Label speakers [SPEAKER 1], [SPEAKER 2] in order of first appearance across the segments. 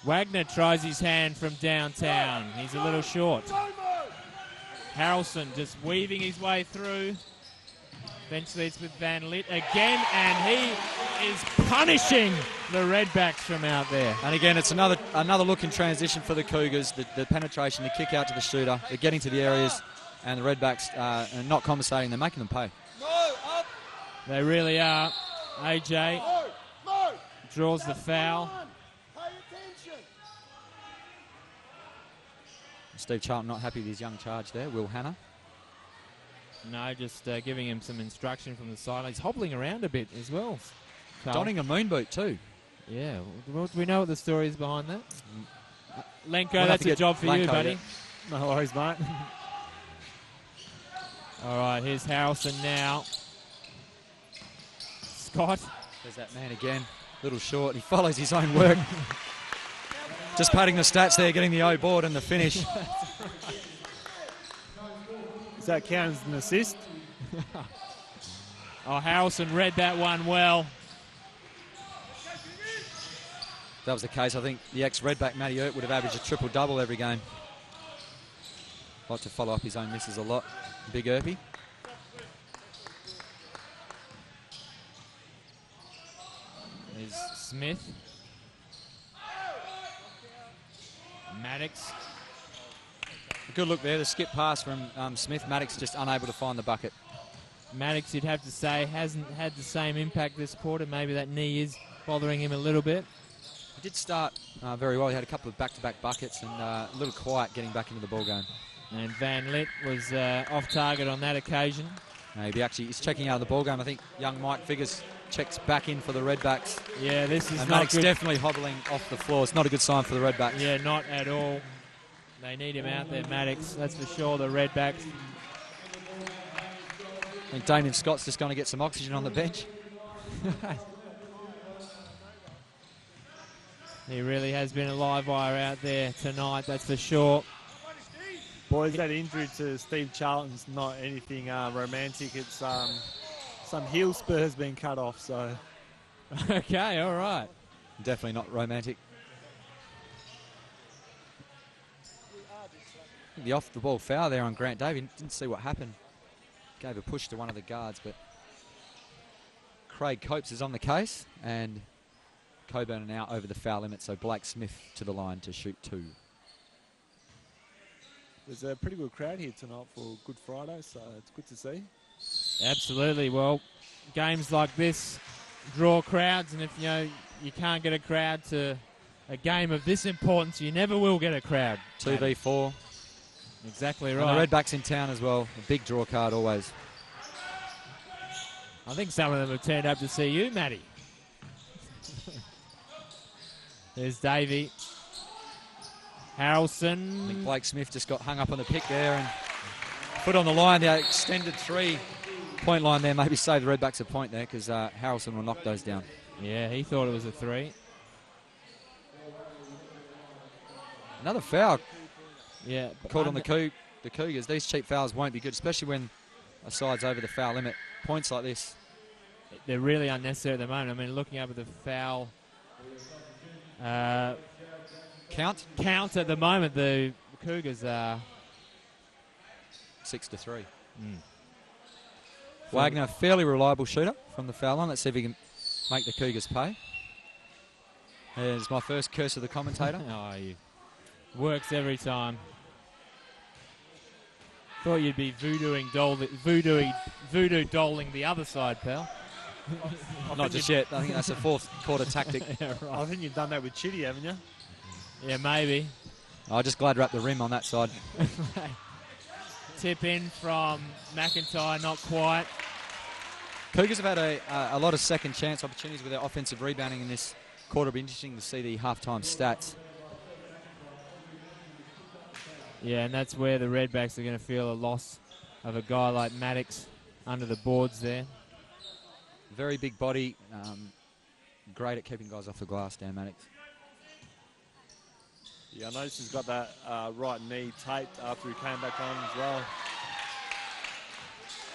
[SPEAKER 1] Wagner tries his hand from downtown. He's a little short. Harrelson just weaving his way through. Eventually it's with Van Lit again, and he is punishing the Redbacks from out there.
[SPEAKER 2] And again, it's another look in transition for the Cougars. The penetration, the kick out to the shooter. They're getting to the areas, and the Redbacks are not compensating. They're making them pay.
[SPEAKER 1] They really are. AJ draws the foul.
[SPEAKER 2] Steve Charlton not happy with his young charge there. Will Hannah.
[SPEAKER 1] No, just giving him some instruction from the side. He's hobbling around a bit as well.
[SPEAKER 2] Donning a moon boot too.
[SPEAKER 1] Yeah. Well, do we know what the story is behind that? Lenko,
[SPEAKER 2] We'll
[SPEAKER 1] that's a job for
[SPEAKER 2] Lenko,
[SPEAKER 1] you, buddy.
[SPEAKER 3] Yeah. No worries, mate.
[SPEAKER 1] All right, here's Harrelson now. Scott.
[SPEAKER 2] There's that man again. Little short. He follows his own work. Just padding the stats there, getting the O board and the finish.
[SPEAKER 3] Does that count as an assist?
[SPEAKER 1] Oh, Harrelson read that one well.
[SPEAKER 2] If that was the case, I think the ex-Redback Matty Earp would have averaged a triple-double every game. Like to follow up his own misses a lot. Big Earpy.
[SPEAKER 1] There's Smith. Maddox.
[SPEAKER 2] A good look there, the skip pass from Smith. Maddox just unable to find the bucket.
[SPEAKER 1] Maddox, you'd have to say, hasn't had the same impact this quarter. Maybe that knee is bothering him a little bit.
[SPEAKER 2] He did start very well. He had a couple of back-to-back buckets and a little quiet getting back into the ball game.
[SPEAKER 1] And Van Lit was off target on that occasion.
[SPEAKER 2] Maybe actually he's checking out of the ball game. I think young Mike Figures checks back in for the Redbacks.
[SPEAKER 1] Yeah, this is
[SPEAKER 2] and
[SPEAKER 1] not
[SPEAKER 2] Maddox
[SPEAKER 1] good.
[SPEAKER 2] Definitely hobbling off the floor. It's not a good sign for the Redbacks.
[SPEAKER 1] Yeah, not at all. They need him out there, Maddox. That's for sure, the Redbacks.
[SPEAKER 2] I think Damien Scott's just going to get some oxygen on the bench.
[SPEAKER 1] He really has been a live wire out there tonight, that's for sure.
[SPEAKER 3] Boys, that injury to Steve Charlton's not anything romantic. It's some heel spur has been cut off, so.
[SPEAKER 1] Okay, all right.
[SPEAKER 2] Definitely not romantic. The off-the-ball foul there on Grant Davey. Didn't see what happened. Gave a push to one of the guards, but Craig Copes is on the case, and Coburn are now over the foul limit, so Blake Smith to the line to shoot 2.
[SPEAKER 3] There's a pretty good crowd here tonight for Good Friday, so it's good to see.
[SPEAKER 1] Absolutely. Well, games like this draw crowds, and if you can't get a crowd to a game of this importance, you never will get a crowd.
[SPEAKER 2] 2v4.
[SPEAKER 1] Exactly right.
[SPEAKER 2] And the Redbacks in town as well. A big draw card always.
[SPEAKER 1] I think some of them have turned up to see you, Matty. There's Davey. Harrelson.
[SPEAKER 2] I think Blake Smith just got hung up on the pick there and put on the line. The extended 3-point line there. Maybe save the Redbacks a point there because Harrelson will knock those down.
[SPEAKER 1] Yeah, he thought it was a 3.
[SPEAKER 2] Another foul.
[SPEAKER 1] Yeah.
[SPEAKER 2] Called on the Cougars. These cheap fouls won't be good, especially when a side's over the foul limit. Points like this.
[SPEAKER 1] They're really unnecessary at the moment. I mean, looking up at the foul count at the moment, the Cougars are
[SPEAKER 2] 6-3. Wagner, fairly reliable shooter from the foul line. Let's see if he can make the Cougars pay. There's my first curse of the commentator.
[SPEAKER 1] Oh, works every time. Thought you'd be voodoo doling the other side, pal.
[SPEAKER 2] Not just yet. I think that's a fourth quarter tactic.
[SPEAKER 1] Yeah, right.
[SPEAKER 3] I think you've done that with Chitty, haven't you?
[SPEAKER 1] Yeah, maybe.
[SPEAKER 2] I just glad wrapped the rim on that side.
[SPEAKER 1] Tip in from McIntyre, not quite.
[SPEAKER 2] Cougars have had a lot of second chance opportunities with their offensive rebounding in this quarter. It'll be interesting to see the halftime stats.
[SPEAKER 1] Yeah, and that's where the Redbacks are going to feel a loss of a guy like Maddox under the boards there.
[SPEAKER 2] Very big body. Great at keeping guys off the glass, Dan Maddox.
[SPEAKER 3] Yeah, I noticed he's got that right knee taped after he came back on as well.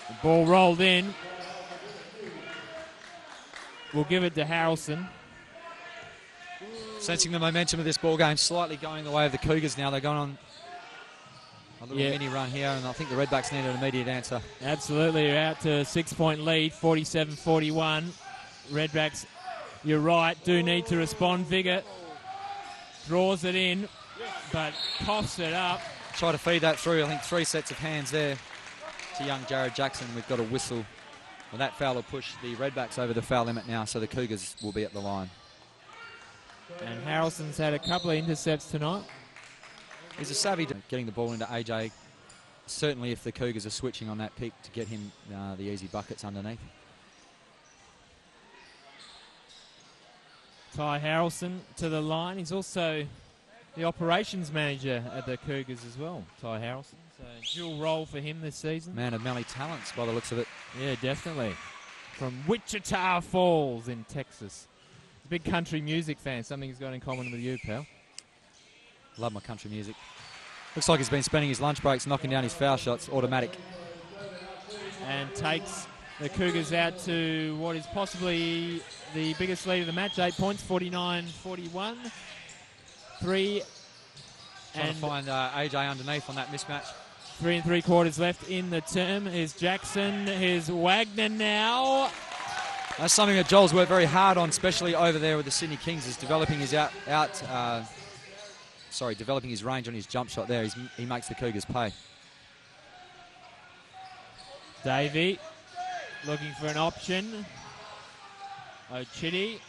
[SPEAKER 1] The ball rolled in. We'll give it to Harrelson.
[SPEAKER 2] Sensing the momentum of this ball game slightly going the way of the Cougars now. They're going on a little mini run here, and I think the Redbacks need an immediate answer.
[SPEAKER 1] Absolutely, you're out to a 6-point lead, 47-41. Redbacks, you're right, do need to respond. Vigor draws it in, but coughs it up.
[SPEAKER 2] Try to feed that through. I think 3 sets of hands there to young Jared Jackson. We've got a whistle. Well, that foul will push the Redbacks over the foul limit now, so the Cougars will be at the line.
[SPEAKER 1] And Harrelson's had a couple of intercepts tonight.
[SPEAKER 2] He's a savvy to getting the ball into AJ. Certainly if the Cougars are switching on that pick to get him the easy buckets underneath.
[SPEAKER 1] Ty Harrelson to the line. He's also the operations manager at the Cougars as well, Ty Harrelson. So dual role for him this season.
[SPEAKER 2] Man of many talents by the looks of it.
[SPEAKER 1] Yeah, definitely. From Wichita Falls in Texas. He's a big country music fan, something he's got in common with you, pal.
[SPEAKER 2] Love my country music. Looks like he's been spending his lunch breaks knocking down his foul shots, automatic.
[SPEAKER 1] And takes the Cougars out to what is possibly the biggest lead of the match, 8 points, 49-41. 3
[SPEAKER 2] Trying to find AJ underneath on that mismatch.
[SPEAKER 1] 3 3/4 left in the term. Here's Jackson, here's Wagner now.
[SPEAKER 2] That's something that Joel's worked very hard on, especially over there with the Sydney Kings, is developing his developing his range on his jump shot there. He makes the Cougars pay.
[SPEAKER 1] Davey looking for an option. Ochitty,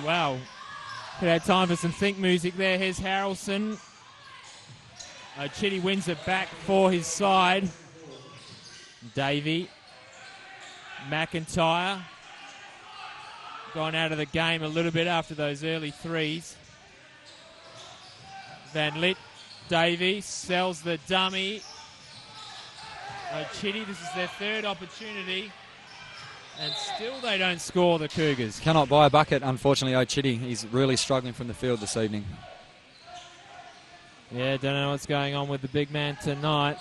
[SPEAKER 1] wow. Could have time for some think music there. Here's Harrelson. Ochitty wins it back for his side. Davey. McIntyre. Gone out of the game a little bit after those early threes. Van Lit. Davey sells the dummy. Ochitty, this is their third opportunity. And still they don't score, the Cougars.
[SPEAKER 2] Cannot buy a bucket, unfortunately, Ochitty. He's really struggling from the field this evening.
[SPEAKER 1] Yeah, don't know what's going on with the big man tonight.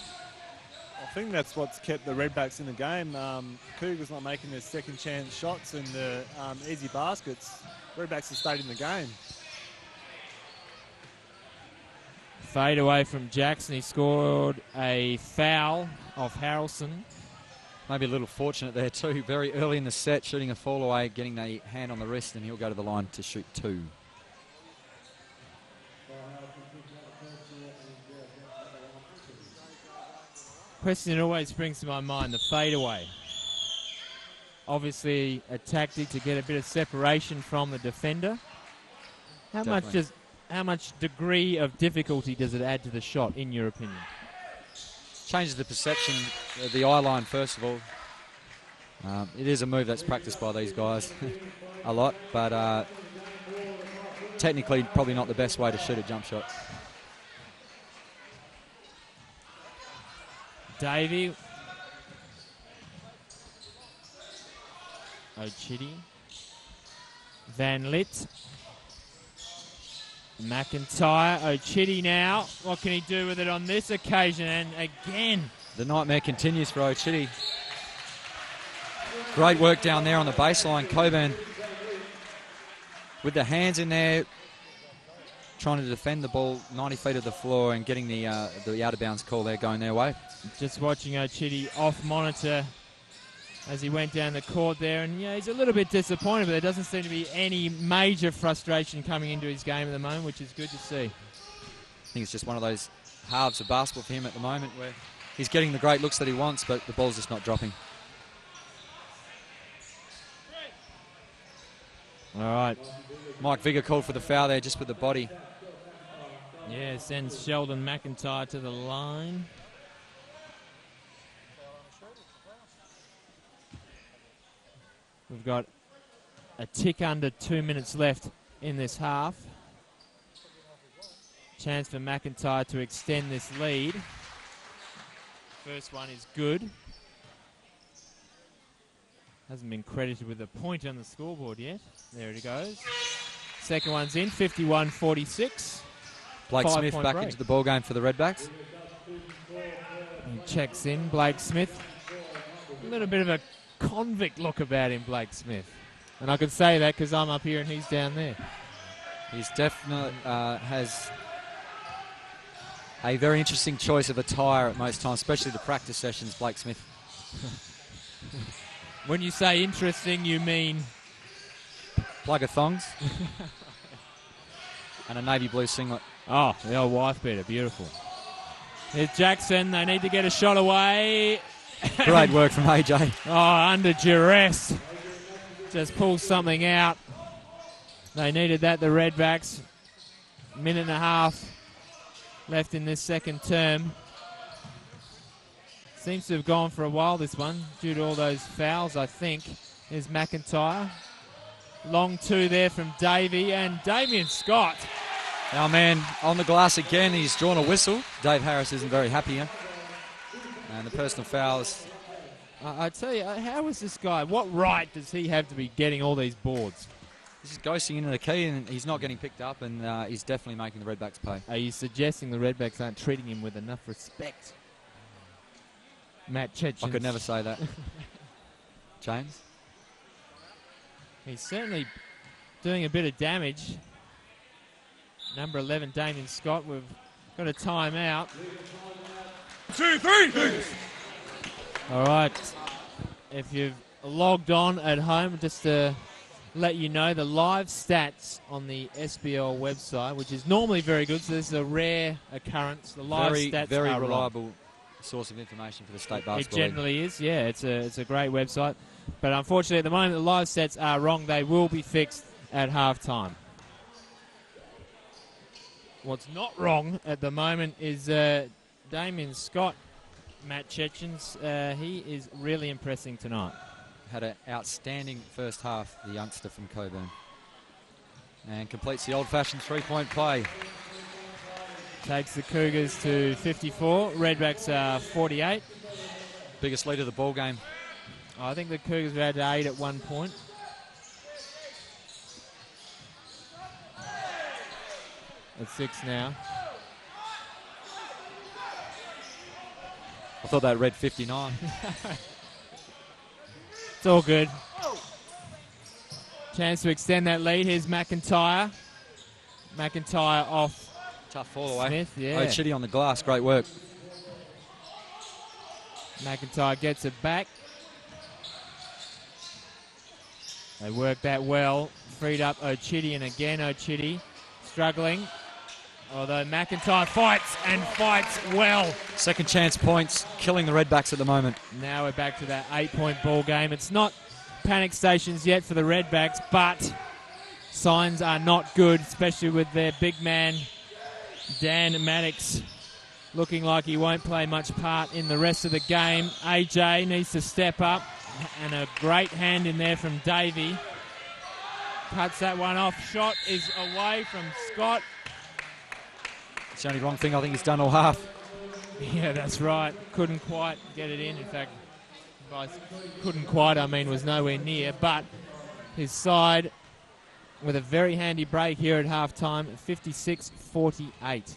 [SPEAKER 3] I think that's what's kept the Redbacks in the game. Cougars not making their second chance shots and the easy baskets. Redbacks have stayed in the game.
[SPEAKER 1] Fade away from Jackson. He scored a foul off Harrelson.
[SPEAKER 2] Maybe a little fortunate there too. Very early in the set, shooting a fall away, getting the hand on the wrist, and he'll go to the line to shoot 2.
[SPEAKER 1] Question that always springs to my mind, the fadeaway. Obviously a tactic to get a bit of separation from the defender. How much degree of difficulty does it add to the shot, in your opinion?
[SPEAKER 2] Changes the perception of the eye line, first of all. It is a move that's practiced by these guys a lot, but technically probably not the best way to shoot a jump shot.
[SPEAKER 1] Davey. Ochitty. Van Lit. McIntyre. Ochitty now. What can he do with it on this occasion? And again.
[SPEAKER 2] The nightmare continues for Ochitty. Great work down there on the baseline. Coburn with the hands in there, trying to defend the ball 90 feet of the floor and getting the out of bounds call there going their way.
[SPEAKER 1] Just watching Ochitty off monitor as he went down the court there, and yeah, he's a little bit disappointed, but there doesn't seem to be any major frustration coming into his game at the moment, which is good to see.
[SPEAKER 2] I think it's just one of those halves of basketball for him at the moment where he's getting the great looks that he wants, but the ball's just not dropping.
[SPEAKER 1] All right.
[SPEAKER 2] Mike Vigor called for the foul there just with the body.
[SPEAKER 1] Yeah, sends Sheldon McIntyre to the line. We've got a tick under 2 minutes left in this half. Chance for McIntyre to extend this lead. First one is good. Hasn't been credited with a point on the scoreboard yet. There it goes. Second one's in, 51-46.
[SPEAKER 2] Blake Smith back into the ball game for the Redbacks.
[SPEAKER 1] He checks in, Blake Smith. A little bit of a convict look about him, Blake Smith. And I can say that because I'm up here and he's down there.
[SPEAKER 2] He's definitely has a very interesting choice of attire at most times, especially the practice sessions, Blake Smith.
[SPEAKER 1] When you say interesting, you mean?
[SPEAKER 2] Plug of thongs. And a navy blue singlet.
[SPEAKER 1] Oh, the old wife beater. Beautiful. Here's Jackson. They need to get a shot away.
[SPEAKER 2] Great work from AJ.
[SPEAKER 1] Oh, under duress. Just pulls something out. They needed that, the Redbacks. Minute and a half left in this second term. Seems to have gone for a while, this one, due to all those fouls, I think. There's McIntyre. Long two there from Davey, and Damien Scott.
[SPEAKER 2] Our man on the glass again. He's drawn a whistle. Dave Harris isn't very happy here. And the personal fouls.
[SPEAKER 1] I tell you, how is this guy? What right does he have to be getting all these boards?
[SPEAKER 2] He's just ghosting into the key, and he's not getting picked up, and he's definitely making the Redbacks pay.
[SPEAKER 1] Are you suggesting the Redbacks aren't treating him with enough respect? Matt Chechens.
[SPEAKER 2] I could never say that. James?
[SPEAKER 1] He's certainly doing a bit of damage. Number 11, Damien Scott. We've got a timeout.
[SPEAKER 4] 2, 3.
[SPEAKER 1] All right. If you've logged on at home, just to let you know, the live stats on the SBL website, which is normally very good, so this is a rare occurrence. The live stats
[SPEAKER 2] very
[SPEAKER 1] are
[SPEAKER 2] reliable
[SPEAKER 1] wrong.
[SPEAKER 2] Source of information for the state basketball
[SPEAKER 1] It generally is, yeah. It's a great website. But unfortunately, at the moment, the live stats are wrong. They will be fixed at halftime. What's not wrong at the moment is Damien Scott, Matt Chechens. He is really impressing tonight.
[SPEAKER 2] Had an outstanding first half, the youngster from Coburn. And completes the old-fashioned three-point play.
[SPEAKER 1] Takes the Cougars to 54. Redbacks are 48.
[SPEAKER 2] Biggest lead of the ball game.
[SPEAKER 1] I think the Cougars were at 8 at one point. At 6 now.
[SPEAKER 2] I thought that read 59.
[SPEAKER 1] It's all good. Chance to extend that lead. Here's McIntyre. McIntyre off
[SPEAKER 2] Tough fall away.
[SPEAKER 1] Smith, yeah.
[SPEAKER 2] Oh, Chitty on the glass. Great work.
[SPEAKER 1] McIntyre gets it back. They work that well. Freed up O'Chitty, and again O'Chitty struggling. Although McIntyre fights and fights well.
[SPEAKER 2] Second chance points, killing the Redbacks at the moment.
[SPEAKER 1] Now we're back to that 8-point ball game. It's not panic stations yet for the Redbacks, but signs are not good, especially with their big man, Dan Maddox, looking like he won't play much part in the rest of the game. AJ needs to step up, and a great hand in there from Davey. Cuts that one off. Shot is away from Scott.
[SPEAKER 2] It's the only wrong thing I think he's done all half.
[SPEAKER 1] Yeah, that's right. Couldn't quite get it in. In fact, by couldn't quite, I mean, was nowhere near. But his side with a very handy break here at halftime, 56-48.